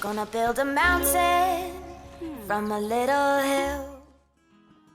Gonna build a mountain from a little hill.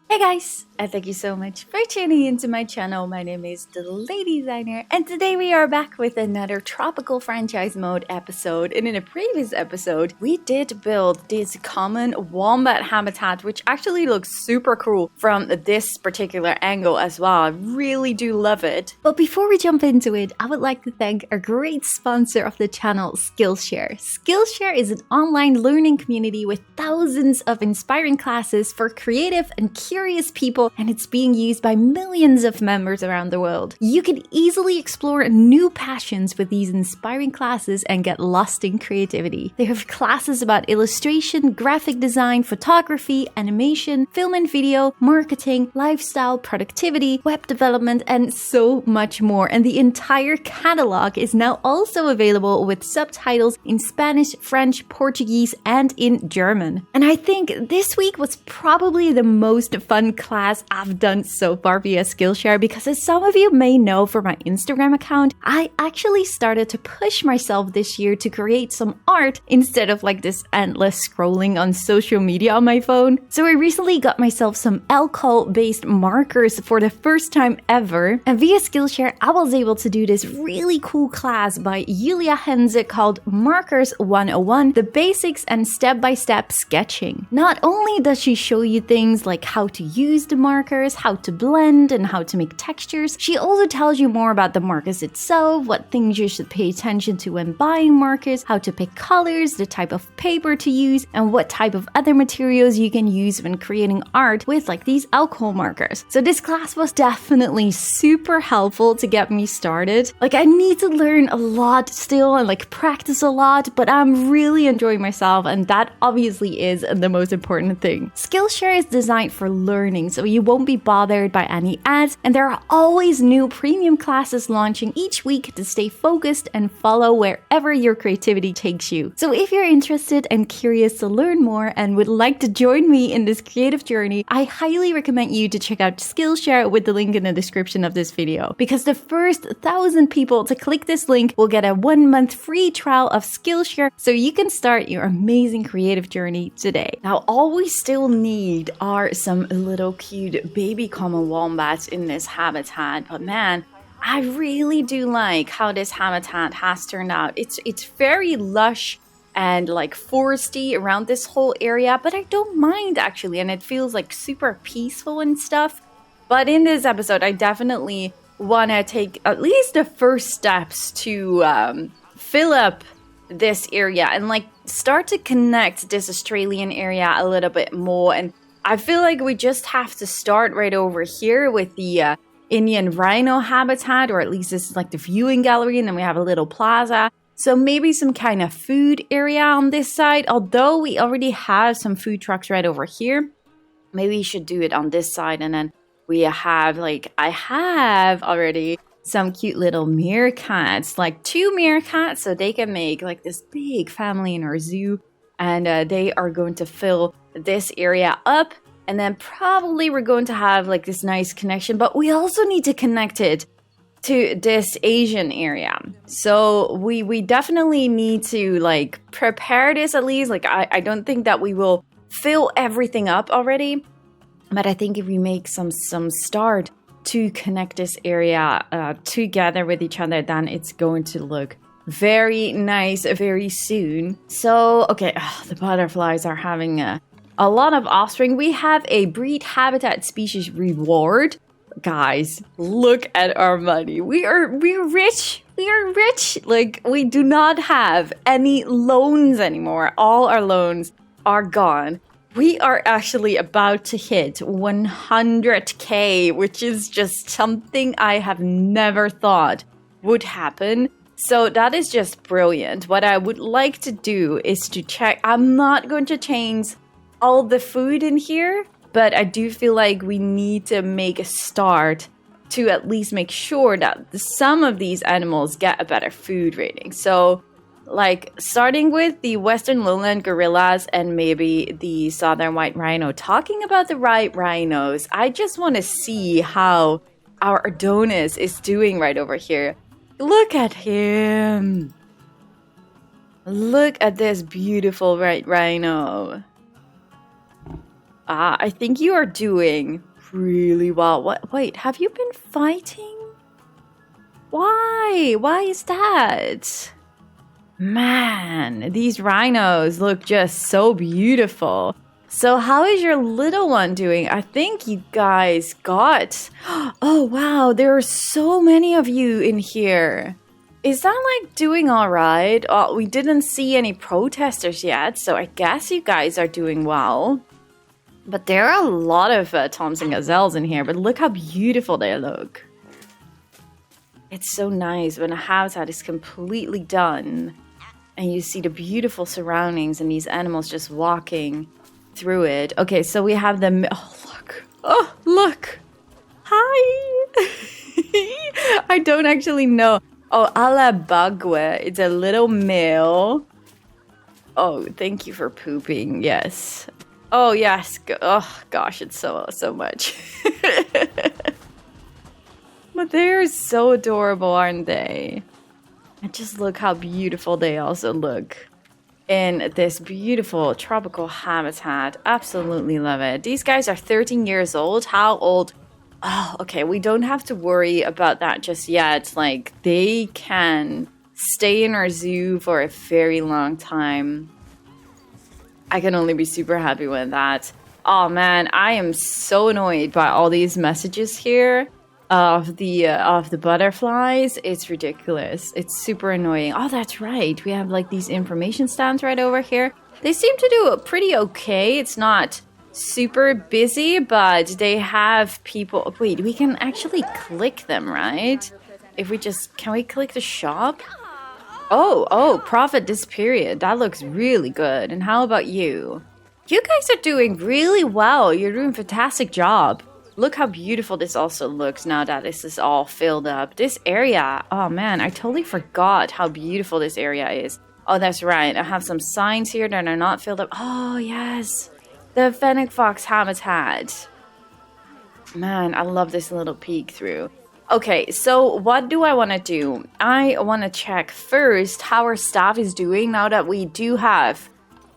Hey guys, and thank you so much for tuning into my channel. My name is The Lady Designer, and today we are back with another tropical franchise mode episode. And in a previous episode, we did build this common wombat habitat, which actually looks super cool from this particular angle as well. I really do love it. But before we jump into it, I would like to thank our great sponsor of the channel, Skillshare. Skillshare is an online learning community with thousands of inspiring classes for creative and curious people, and it's being used by millions of members around the world. You can easily explore new passions with these inspiring classes and get lost in creativity. They have classes about illustration, graphic design, photography, animation, film and video, marketing, lifestyle, productivity, web development, and so much more. And the entire catalog is now also available with subtitles in Spanish, French, Portuguese, and in German. And I think this week was probably the most fun class I've done so far via Skillshare, because as some of you may know from my Instagram account, I actually started to push myself this year to create some art instead of like this endless scrolling on social media on my phone. So I recently got myself some alcohol based markers for the first time ever, and via Skillshare I was able to do this really cool class by Julia Henze called Markers 101, the basics and step-by-step sketching. Not only does she show you things like how to use the markers, how to blend, and how to make textures, she also tells you more about the markers itself, what things you should pay attention to when buying markers, how to pick colors, the type of paper to use, and what type of other materials you can use when creating art with like these alcohol markers. So this class was definitely super helpful to get me started. Like, I need to learn a lot still and like practice a lot, but I'm really enjoying myself, and that obviously is the most important thing. Skillshare is designed for learning, so you won't be bothered by any ads, and there are always new premium classes launching each week to stay focused and follow wherever your creativity takes you. So if you're interested and curious to learn more and would like to join me in this creative journey, I highly recommend you to check out Skillshare with the link in the description of this video, because the first 1,000 people to click this link will get a 1-month free trial of Skillshare, so you can start your amazing creative journey today. Now, all we still need are some little cute baby common wombats in this habitat, but man, I really do like how this habitat has turned out. It's very lush and like foresty around this whole area, but I don't mind actually, and it feels like super peaceful and stuff. But in this episode, I definitely want to take at least the first steps to fill up this area and like start to connect this Australian area a little bit more. And I feel like we just have to start right over here with the Indian rhino habitat, or at least this is like the viewing gallery, and then we have a little plaza. So maybe some kind of food area on this side, although we already have some food trucks right over here. Maybe we should do it on this side, and then we have like, I have already some cute little meerkats, like 2 meerkats, so they can make like this big family in our zoo, and they are going to fill this area up. And then probably we're going to have like this nice connection, but we also need to connect it to this Asian area. So we definitely need to like prepare this at least. Like I don't think that we will fill everything up already, but I think if we make some start to connect this area together with each other, then it's going to look very nice very soon. So okay, the butterflies are having a lot of offspring. We have a breed habitat species reward. Guys, look at our money. We're rich. We are rich. Like, we do not have any loans anymore. All our loans are gone. We are actually about to hit 100k, which is just something I have never thought would happen. So that is just brilliant. What I would like to do is to check. I'm not going to change all the food in here, but I do feel like we need to make a start to at least make sure that some of these animals get a better food rating. So like starting with the Western lowland gorillas and maybe the southern white rhino. Talking about the white rhinos, I just want to see how our Adonis is doing right over here. Look at him. Look at this beautiful rhino. I think you are doing really well. Wait, have you been fighting? Why? Why is that? Man, these rhinos look just so beautiful. So how is your little one doing? I think you guys got... Oh, wow, there are so many of you in here. Is that like doing all right? Oh, we didn't see any protesters yet, so I guess you guys are doing well. But there are a lot of toms and gazelles in here, but look how beautiful they look. It's so nice when a habitat is completely done and you see the beautiful surroundings and these animals just walking through it. Okay, so we have them. Oh, look. Oh, look. Hi. I don't actually know. Oh, Alabagwe. It's a little male. Oh, thank you for pooping. Yes. Oh, yes. Oh, gosh, it's so much. But they're so adorable, aren't they? And just look how beautiful they also look in this beautiful tropical habitat. Absolutely love it. These guys are 13 years old. How old? Oh, okay. We don't have to worry about that just yet. Like, they can stay in our zoo for a very long time. I can only be super happy with that. Oh man, I am so annoyed by all these messages here of the butterflies. It's ridiculous. It's super annoying. Oh, that's right. We have like these information stands right over here. They seem to do pretty okay. It's not super busy, but they have people. Wait, we can actually click them, right? If we just, can we click the shop? Oh, profit this period. That looks really good. And how about you? You guys are doing really well. You're doing a fantastic job. Look how beautiful this also looks now that this is all filled up. This area, oh man, I totally forgot how beautiful this area is. Oh, that's right. I have some signs here that are not filled up. Oh, yes. The fennec fox habitat. Man, I love this little peek through. Okay, so what do I want to do? I want to check first how our staff is doing now that we do have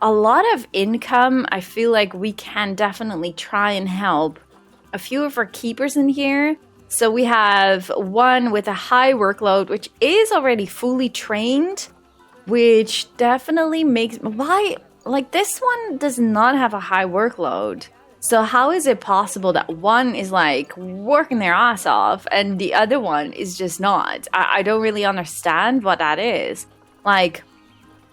a lot of income. I feel like we can definitely try and help a few of our keepers in here. So we have one with a high workload, which is already fully trained, which definitely makes... Why? Like, this one does not have a high workload. So how is it possible that one is like working their ass off and the other one is just not? I don't really understand what that is. Like,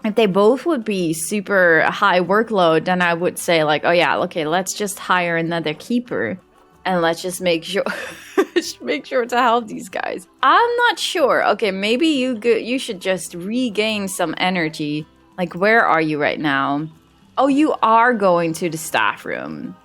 if they both would be super high workload, then I would say like, oh yeah, okay, let's just hire another keeper and let's just make sure make sure to help these guys. I'm not sure. Okay, maybe you should just regain some energy. Like, where are you right now? Oh, you are going to the staff room.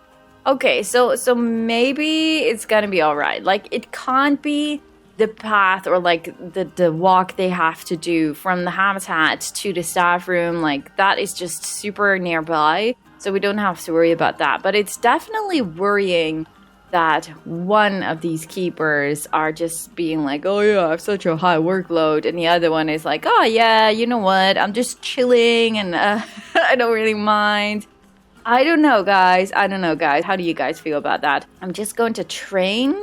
Okay, so maybe it's gonna be all right. Like, it can't be the path or like the walk they have to do from the habitat to the staff room. Like, that is just super nearby, so we don't have to worry about that. But it's definitely worrying that one of these keepers are just being like, oh yeah, I have such a high workload, and the other one is like, oh yeah, you know what, I'm just chilling and I don't really mind. I don't know, guys. How do you guys feel about that? I'm just going to train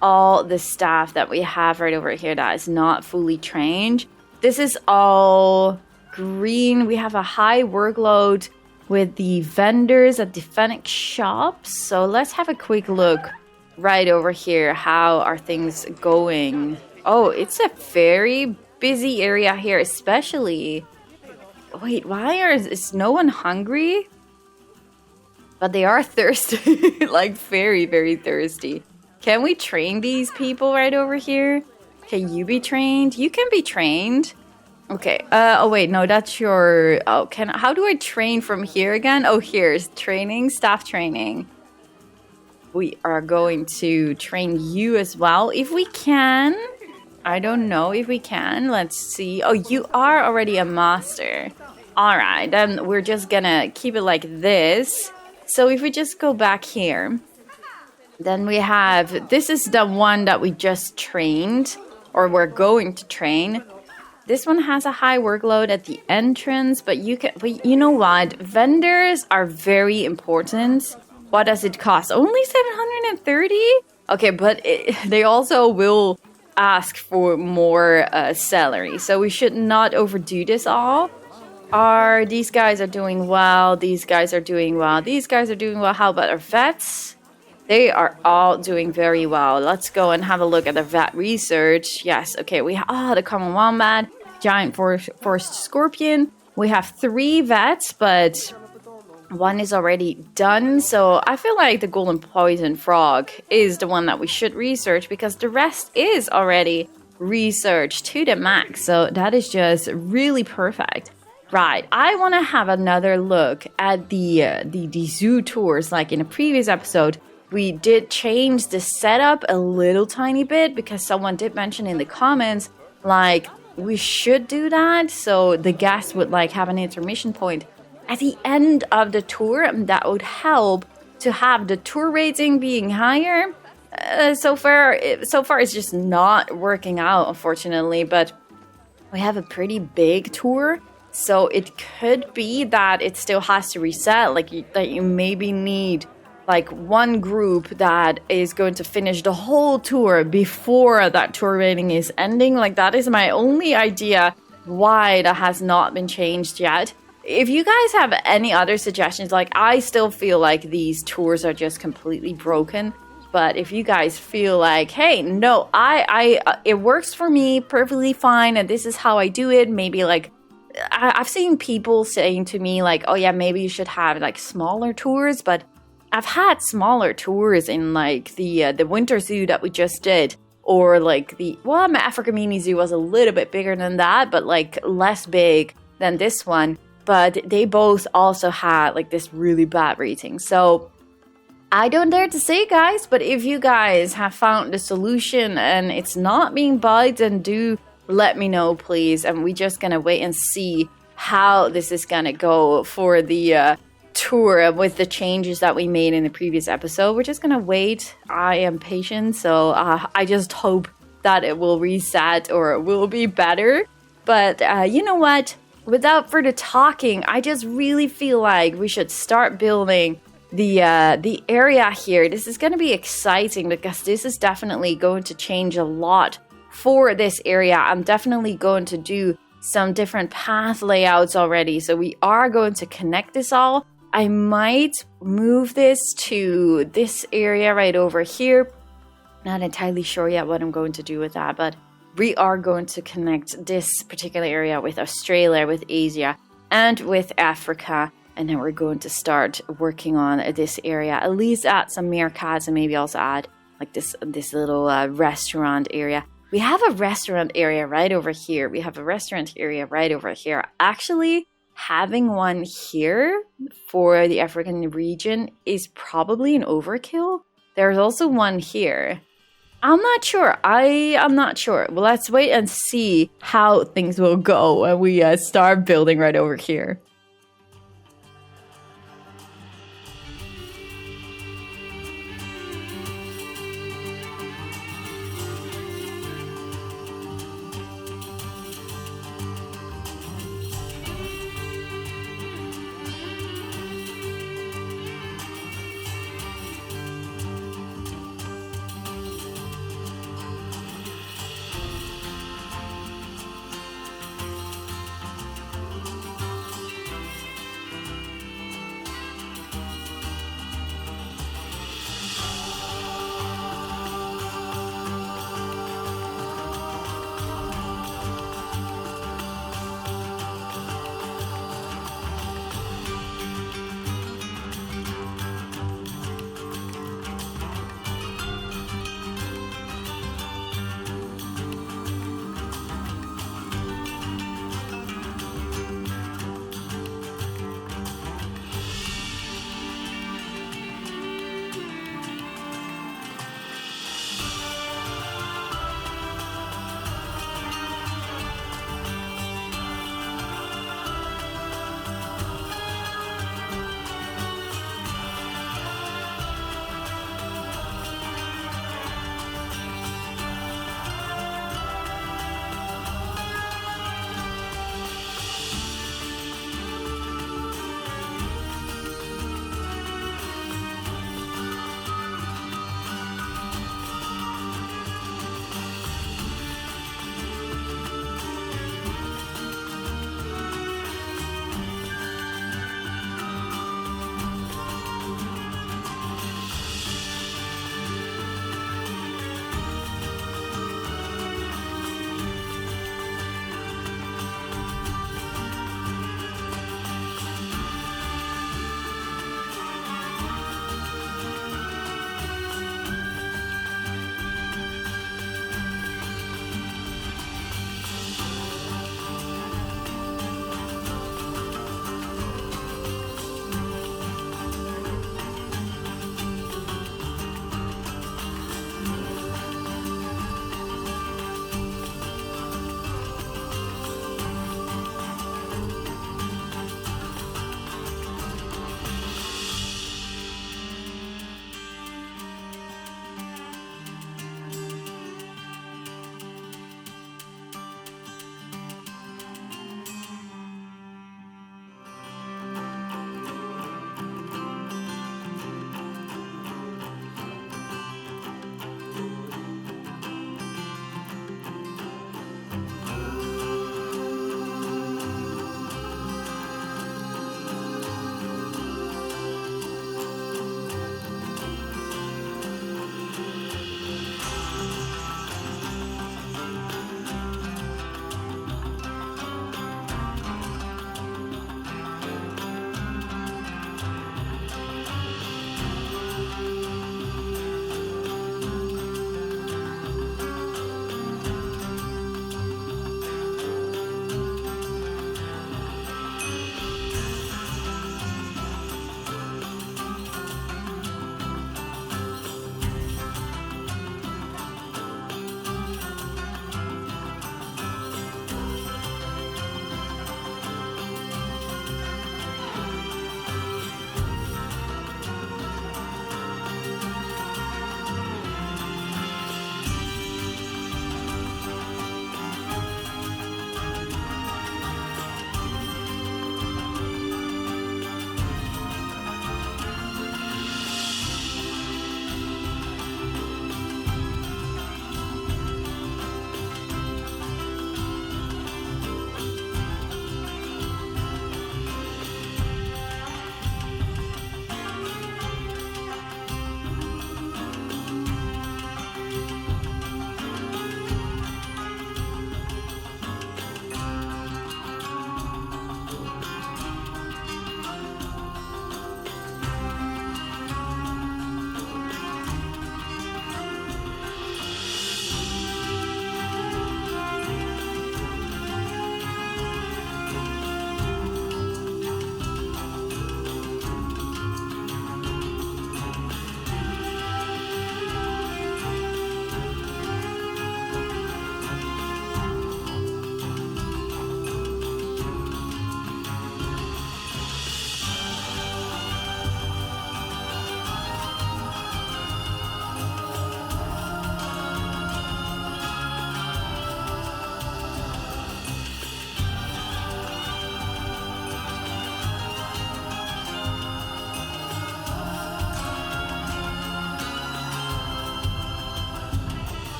all the staff that we have right over here that is not fully trained. This is all green. We have a high workload with the vendors at the fennec shops. So let's have a quick look right over here. How are things going? Oh, it's a very busy area here, especially... Wait, is no one hungry? But they are thirsty, like very, very thirsty. Can we train these people right over here? Can you be trained? You can be trained. Okay. Oh wait, no, that's your... Oh, how do I train from here again? Oh, here's training, staff training. We are going to train you as well, if we can. I don't know if we can. Let's see. Oh, you are already a master. All right, then we're just gonna keep it like this. So if we just go back here, then we have, this is the one that we just trained, or we're going to train. This one has a high workload at the entrance, but you know what? Vendors are very important. What does it cost? Only 730? Okay, but they also will ask for more salary, so we should not overdo this all. These guys are doing well, these guys are doing well, these guys are doing well. How about our vets? They are all doing very well. Let's go and have a look at the vet research. Yes, okay, the common wombat, giant forest scorpion. We have 3 vets, but one is already done. So I feel like the golden poison frog is the one that we should research, because the rest is already researched to the max. So that is just really perfect. Right, I want to have another look at the zoo tours. Like in a previous episode, we did change the setup a little tiny bit, because someone did mention in the comments, like, we should do that. So the guests would like have an intermission point at the end of the tour, and that would help to have the tour rating being higher. So far it's just not working out, unfortunately, but we have a pretty big tour. So it could be that it still has to reset, that you maybe need like one group that is going to finish the whole tour before that tour rating is ending. Like, that is my only idea why that has not been changed yet. If you guys have any other suggestions, like, I still feel like these tours are just completely broken. But if you guys feel like, hey, no, it works for me perfectly fine, and this is how I do it, maybe like, I've seen people saying to me like, oh yeah, maybe you should have like smaller tours, but I've had smaller tours in like the winter zoo that we just did, or like my Africa Mini Zoo was a little bit bigger than that, but like less big than this one. But they both also had like this really bad rating. So I don't dare to say, guys, but if you guys have found the solution and it's not being bugged, then do let me know, please. And we're just gonna wait and see how this is gonna go for the tour with the changes that we made in the previous episode. We're just gonna wait. I am patient, so I just hope that it will reset or it will be better. But you know what? Without further talking, I just really feel like we should start building the area here. This is going to be exciting, because this is definitely going to change a lot for this area. I'm definitely going to do some different path layouts already, so we are going to connect this all. I might move this to this area right over here. Not entirely sure yet what I'm going to do with that, but we are going to connect this particular area with Australia, with Asia, and with Africa. And then we're going to start working on this area, at least add some meerkats, and maybe also add like this little restaurant area. We have a restaurant area right over here. We have a restaurant area right over here. Actually, having one here for the African region is probably an overkill. There's also one here. I'm not sure. I'm not sure. Well, let's wait and see how things will go when we start building right over here.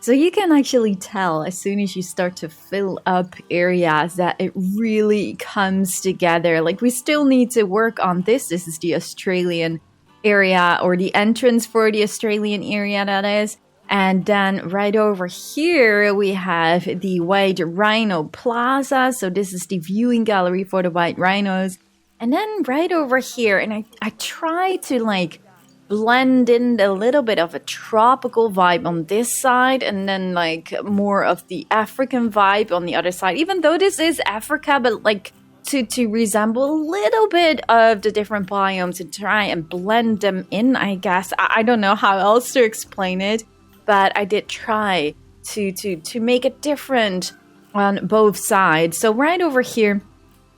So you can actually tell as soon as you start to fill up areas that it really comes together. Like we still need to work on this. This is the Australian area, or the entrance for the Australian area, that is. And then right over here, we have the White Rhino Plaza. So this is the viewing gallery for the white rhinos. And then right over here, and I try to like blend in a little bit of a tropical vibe on this side, and then like more of the African vibe on the other side, even though this is Africa, but like to resemble a little bit of the different biomes and try and blend them in, I guess. I don't know how else to explain it, but I did try to make it different on both sides. So right over here,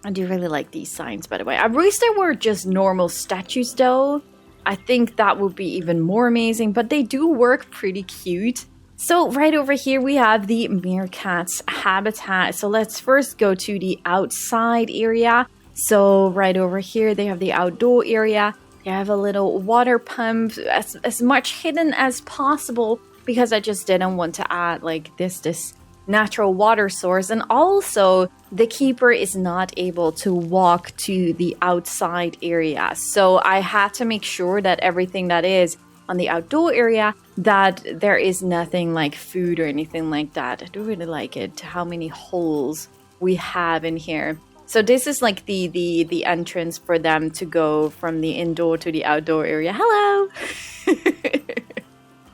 I do really like these signs, by the way. I wish they were just normal statues though. I think that would be even more amazing, but they do work pretty cute. So right over here, we have the meerkats habitat. So let's first go to the outside area. So right over here, they have the outdoor area. They have a little water pump, as much hidden as possible, because I just didn't want to add like this natural water source. And also the keeper is not able to walk to the outside area, so I had to make sure that everything that is on the outdoor area, that there is nothing like food or anything like that. I do really like it how many holes we have in here. So this is like the entrance for them to go from the indoor to the outdoor area. Hello.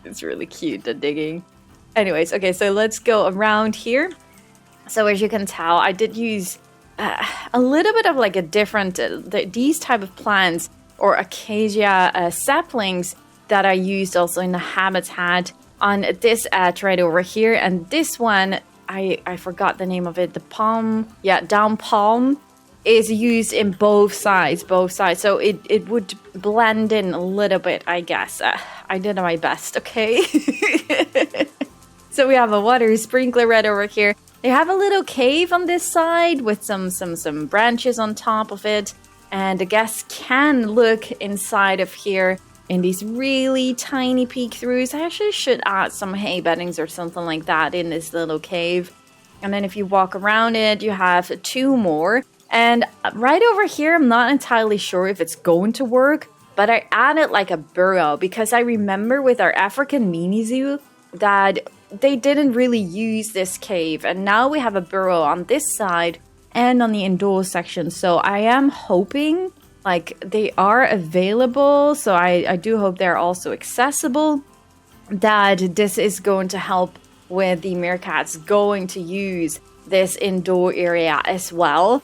It's really cute, the digging. Anyways, okay, so let's go around here. So as you can tell, I did use a little bit of like a different, these type of plants or acacia saplings that I used also in the habitat on this edge right over here. And this one, I forgot the name of it, the palm, yeah, down palm is used in both sides. So it would blend in a little bit, I guess. I did my best, okay? So we have a water sprinkler right over here. They have a little cave on this side with some branches on top of it. And the guests can look inside of here in these really tiny peek-throughs. I actually should add some hay beddings or something like that in this little cave. And then if you walk around it, you have two more. And right over here, I'm not entirely sure if it's going to work, but I added like a burrow because I remember with our African mini zoo that they didn't really use this cave, and now we have a burrow on this side and on the indoor section. So I am hoping like they are available, so I do hope they're also accessible, that this is going to help with the meerkats going to use this indoor area as well.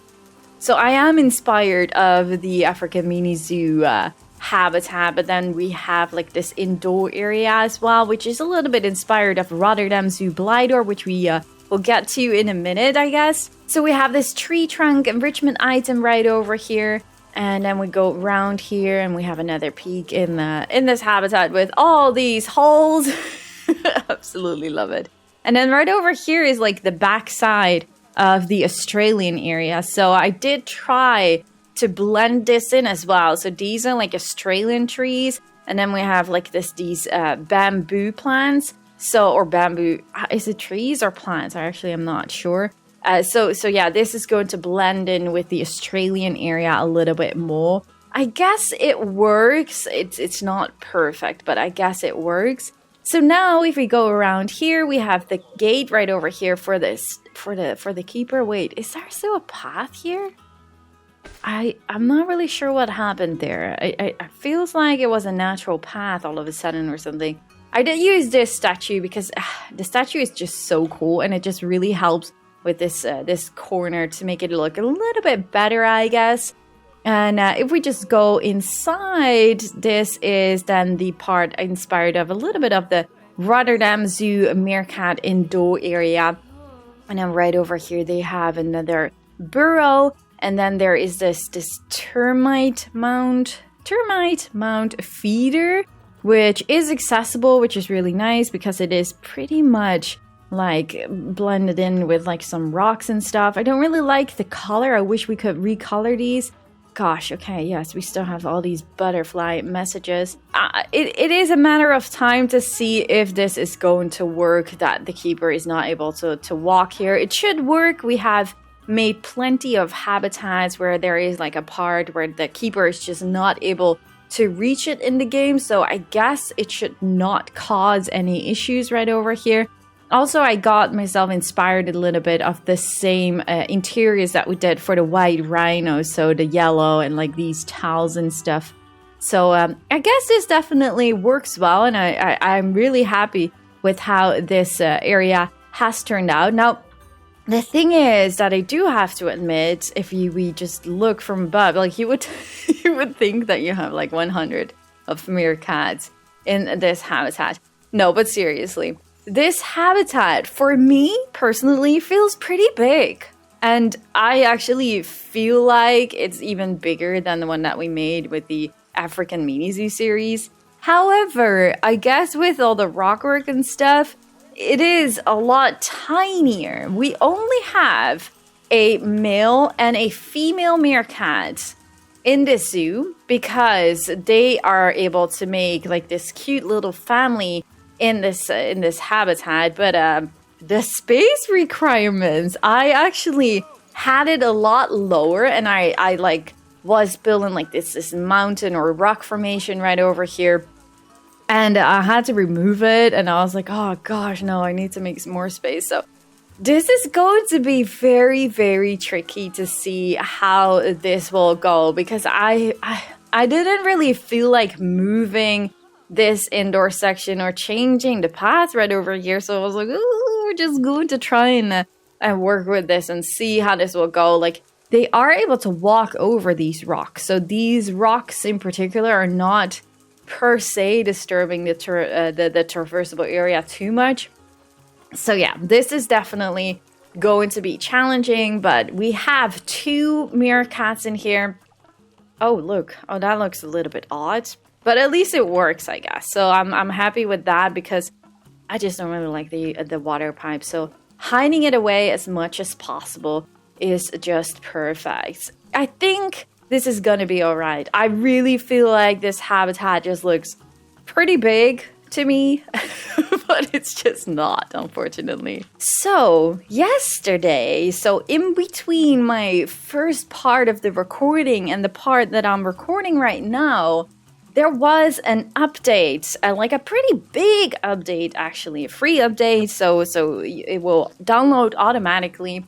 So I am inspired of the African mini zoo habitat, but then we have like this indoor area as well, which is a little bit inspired of Rotterdam Zoo Blijdorp, which we will get to in a minute, I guess. So we have this tree trunk enrichment item right over here, and then we go around here and we have another peek in this habitat with all these holes. Absolutely love it. And then right over here is like the back side of the Australian area. So I did try to blend this in as well. So these are like Australian trees, and then we have like these bamboo plants. So, or bamboo, is it trees or plants? I actually am not sure. So yeah, this is going to blend in with the Australian area a little bit more. I guess it works. It's not perfect, but I guess it works. So now if we go around here, we have the gate right over here for the keeper. Wait, is there still a path here? I'm not really sure what happened there. I feels like it was a natural path all of a sudden or something. I did use this statue because the statue is just so cool, and it just really helps with this corner to make it look a little bit better, I guess. And if we just go inside, this is then the part inspired of a little bit of the Rotterdam Zoo Meerkat indoor area. And then right over here, they have another burrow. And then there is this termite mound feeder, which is accessible, which is really nice because it is pretty much like blended in with like some rocks and stuff. I don't really like the color. I wish we could recolor these. gosh, okay, yes, we still have all these butterfly messages. It is a matter of time to see if this is going to work, that the keeper is not able to walk here. It should work. We have made plenty of habitats where there is like a part where the keeper is just not able to reach it in the game, so I guess it should not cause any issues right over here. Also, I got myself inspired a little bit of the same interiors that we did for the white rhinos, so the yellow and like these towels and stuff. So I guess this definitely works well, and I'm really happy with how this area has turned out. Now, the thing is that I do have to admit, if we just look from above, like you would think that you have like 100 of meerkats in this habitat. No, but seriously, this habitat for me personally feels pretty big. And I actually feel like it's even bigger than the one that we made with the African mini zoo series. However, I guess with all the rockwork and stuff, it is a lot tinier. We only have a male and a female meerkat in this zoo because they are able to make like this cute little family in this habitat. But the space requirements, I actually had it a lot lower, and I like was building like this mountain or rock formation right over here. And I had to remove it, and I was like, oh gosh, no, I need to make some more space. So this is going to be very, very tricky to see how this will go, because I didn't really feel like moving this indoor section or changing the path right over here. So I was like, oh, we're just going to try and work with this and see how this will go. Like, they are able to walk over these rocks. So these rocks in particular are not per se disturbing the traversable area too much. So yeah, this is definitely going to be challenging, but we have 2 meerkats in here. Oh, look. Oh, that looks a little bit odd, but at least it works, I guess. So I'm happy with that, because I just don't really like the water pipe. So hiding it away as much as possible is just perfect. I think this is gonna be alright. I really feel like this habitat just looks pretty big to me, but it's just not, unfortunately. So, yesterday, in between my first part of the recording and the part that I'm recording right now, there was an update, like a pretty big update actually, a free update, so it will download automatically.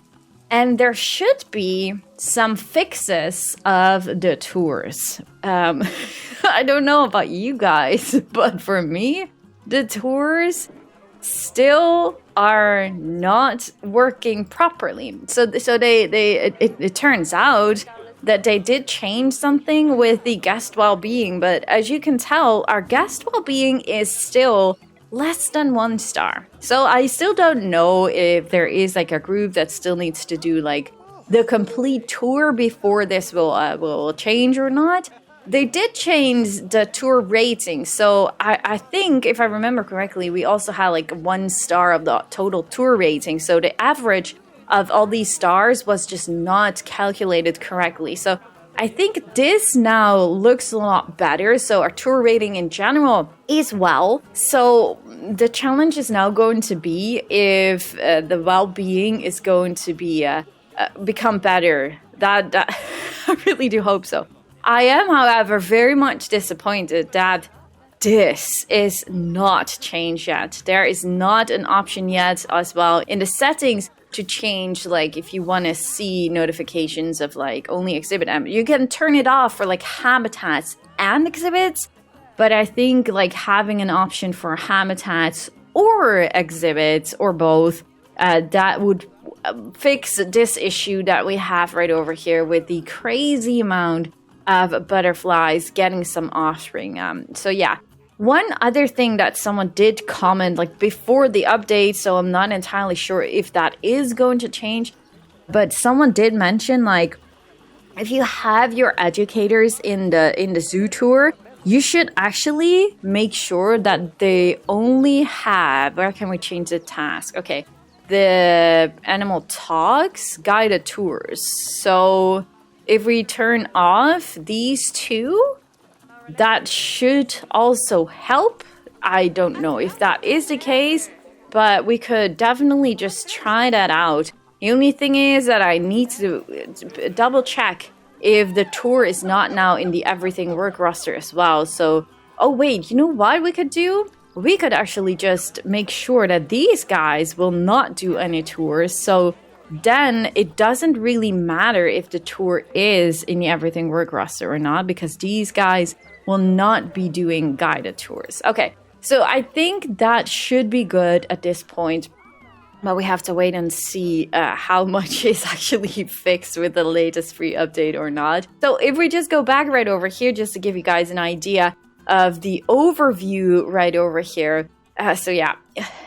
And there should be some fixes of the tours. I don't know about you guys, but for me, the tours still are not working properly. So it turns out that they did change something with the guest well-being, but as you can tell, our guest well-being is still less than 1 star. So I still don't know if there is like a group that still needs to do like the complete tour before this will change or not. They did change the tour rating, so I think if I remember correctly, we also had like 1 star of the total tour rating. So the average of all these stars was just not calculated correctly. So I think this now looks a lot better. So our tour rating in general is well. So the challenge is now going to be if the well-being is going to be become better. That I really do hope so. I am, however, very much disappointed that this is not changed yet. There is not an option yet as well in the settings to change, like if you want to see notifications of like only exhibit M. You can turn it off for like habitats and exhibits, but I think like having an option for habitats or exhibits or both, that would fix this issue that we have right over here with the crazy amount of butterflies getting some offspring. So yeah. One other thing that someone did comment like before the update, so I'm not entirely sure if that is going to change, but someone did mention like if you have your educators in the zoo tour, you should actually make sure that they only have, where can we change the task? Okay, the animal talks guided tours. So if we turn off these two, that should also help. I don't know if that is the case, but we could definitely just try that out. The only thing is that I need to double check if the tour is not now in the everything work roster as well. So, oh wait, you know what we could do? We could actually just make sure that these guys will not do any tours. So then it doesn't really matter if the tour is in the everything work roster or not, because these guys will not be doing guided tours. Okay, so I think that should be good at this point. But we have to wait and see how much is actually fixed with the latest free update or not. So if we just go back right over here, just to give you guys an idea of the overview right over here. So yeah,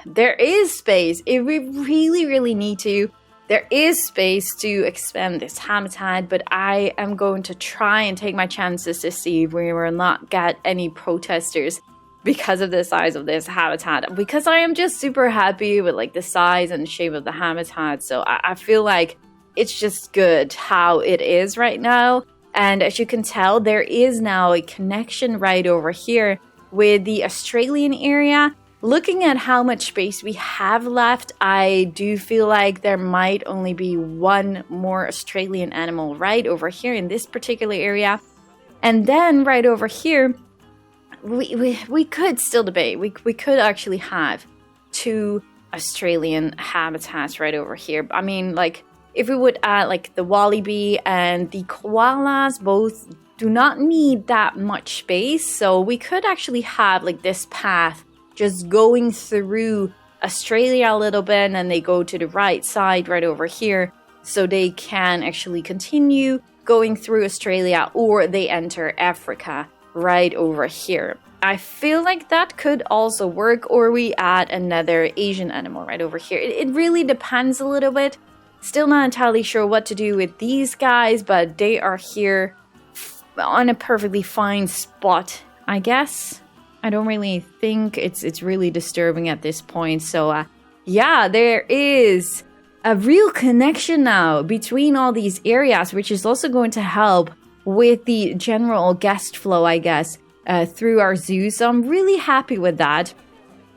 there is space. If we really need to, there is space to expand this habitat, but I am going to try and take my chances to see if we will not get any protesters because of the size of this habitat, because I am just super happy with like the size and shape of the habitat. So I feel like it's just good how it is right now. And as you can tell, there is now a connection right over here with the Australian area. Looking at how much space we have left, I do feel like there might only be one more Australian animal right over here in this particular area. And then right over here, we could still debate. We could actually have two Australian habitats right over here. I mean, like, if we would add like the wallaby and the koalas, both do not need that much space. So we could actually have like this path just going through Australia a little bit, and then they go to the right side right over here. So they can actually continue going through Australia, or they enter Africa right over here. I feel like that could also work, or we add another Asian animal right over here. It really depends a little bit. Still not entirely sure what to do with these guys, but they are here on a perfectly fine spot, I guess. I don't really think it's really disturbing at this point. So yeah, there is a real connection now between all these areas, which is also going to help with the general guest flow, I guess, through our zoo. So I'm really happy with that.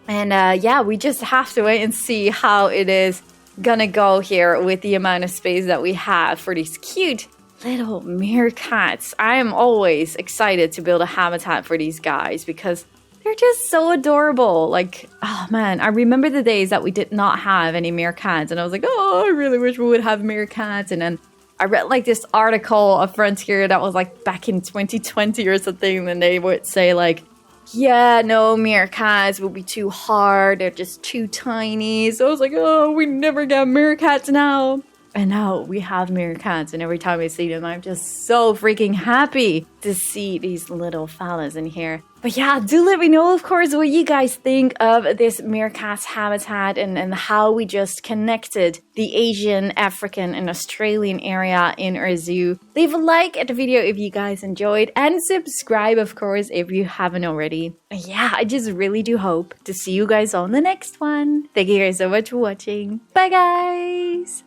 And yeah, we just have to wait and see how it is gonna go here with the amount of space that we have for these cute little meerkats. I am always excited to build a habitat for these guys because they're just so adorable. Like, oh man, I remember the days that we did not have any meerkats, and I was like, oh, I really wish we would have meerkats. And then I read like this article of Frontier that was like back in 2020 or something, and they would say like, yeah, no, meerkats will be too hard, they're just too tiny. So I was like, oh, we never get meerkats now. And now we have meerkats, and every time I see them, I'm just so freaking happy to see these little fellas in here. But yeah, do let me know, of course, what you guys think of this meerkat habitat and how we just connected the Asian, African, and Australian area in our zoo. Leave a like at the video if you guys enjoyed, and subscribe, of course, if you haven't already. But yeah, I just really do hope to see you guys on the next one. Thank you guys so much for watching. Bye, guys!